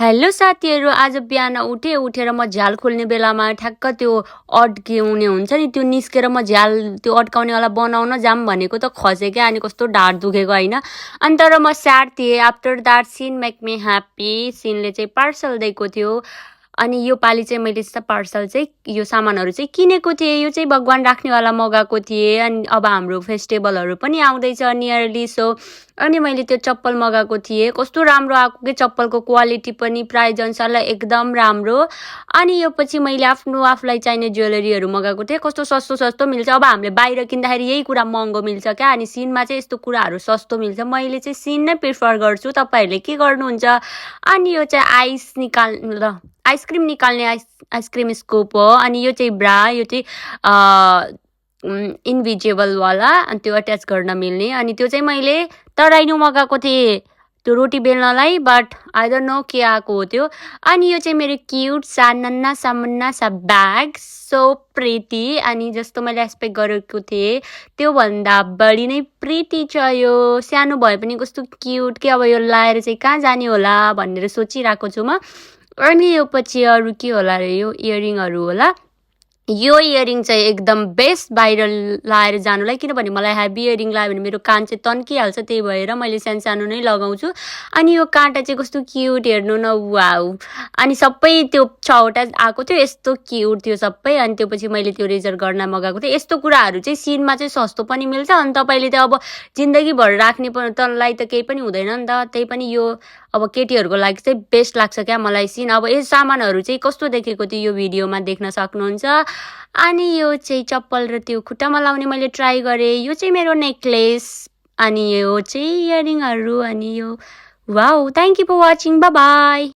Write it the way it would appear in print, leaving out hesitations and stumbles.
Hello साथीहरू, आज बिहान उठेर म झ्याल खोल्ने बेलामा ठ्याक्क त्यो अड्किउने हुन्छ नि, त्यो निस्केर म झ्याल त्यो अड्काउनेवाला बनाउन जाम भनेको त खसेँ क्या। अनि कस्तो ढाड दुखेको होइन। अनि तर म स्याड थिएँ। आफ्टर द्याट सिन मेक मी ह्याप्पी। सिनले चाहिँ पार्सल दिएको थियो। अनि यो पालि चाहिँ मैले पार्सल चाहिँ यो सामानहरू चाहिँ किनेको थिएँ। यो चाहिँ भगवान् राख्नेवाला मगाएको थिएँ। अनि अब हाम्रो फेस्टिभलहरू पनि आउँदैछ नियरली, सो अनि मैले त्यो चप्पल मगाएको थिएँ। कस्तो राम्रो आएको कि चप्पलको क्वालिटी पनि प्राइस अनुसारलाई एकदम राम्रो। अनि यो पछि मैले आफूलाई चाहिने ज्वेलरीहरू मगाएको थिएँ। कस्तो सस्तो सस्तो मिल्छ। अब हामीले बाहिर किन्दाखेरि यही कुरा महँगो मिल्छ क्या, अनि सिनमा चाहिँ यस्तो कुराहरू सस्तो मिल्छ। मैले चाहिँ सिन नै प्रिफर गर्छु। तपाईँहरूले के गर्नुहुन्छ? अनि यो चाहिँ आइसक्रिम निकाल्ने आइसक्रिम स्कोप हो। अनि यो चाहिँ ब्रा, यो चाहिँ इन्भिजिबलवाला, अनि त्यो अट्याच गर्न मिल्ने। अनि त्यो चाहिँ मैले तराइनु मगाएको थिएँ त्यो रोटी बेल्नलाई, बट आई डोन्ट नो के आएको हो त्यो। अनि यो चाहिँ मेरो क्युट सामुन्ना सा ब्याग, सो प्रिटी। अनि जस्तो मैले एक्सपेक्ट गरेको थिएँ त्योभन्दा बढी नै प्रिटी छ यो। सानो भए पनि कस्तो क्युट कि अब यो लाएर चाहिँ कहाँ जाने होला भनेर सोचिरहेको छु म। अनि यो पछि अरू के होला र, यो इयरिङहरू होला। यो इयरिङ चाहिँ एकदम बेस्ट बाहिर लाएर जानुलाई, किनभने मलाई हेभी इयरिङ लगायो भने मेरो कान चाहिँ तन्किहाल्छ। त्यही भएर मैले सानो नै लगाउँछु। अनि यो काँटा चाहिँ कस्तो क्युट, हेर्नु न, वाउ। अनि सबै त्यो 6वटा आएको थियो, यस्तो क्युट थियो सबै। अनि त्यो पछि मैले त्यो रेजर गर्न मगाएको थिएँ। यस्तो कुराहरू चाहिँ सिनमा चाहिँ सस्तो पनि मिल्छ। अनि तपाईँले त अब जिन्दगीभर राख्ने तँलाई त केही पनि हुँदैन नि त। त्यही पनि यो अब केटीहरूको लागि चाहिँ बेस्ट लाग्छ क्या मलाई सिन। अब यो सामानहरू चाहिँ कस्तो देखेको थियो यो भिडियोमा देख्न सक्नुहुन्छ। अनि यो चाहिँ चप्पल र त्यो खुट्टामा लाउने मैले ट्राई गरेँ। यो चाहिँ मेरो नेकलेस। अनि यो चाहिँ इयरिङहरू। अनि यो wow. Thank you for watching. Bye by.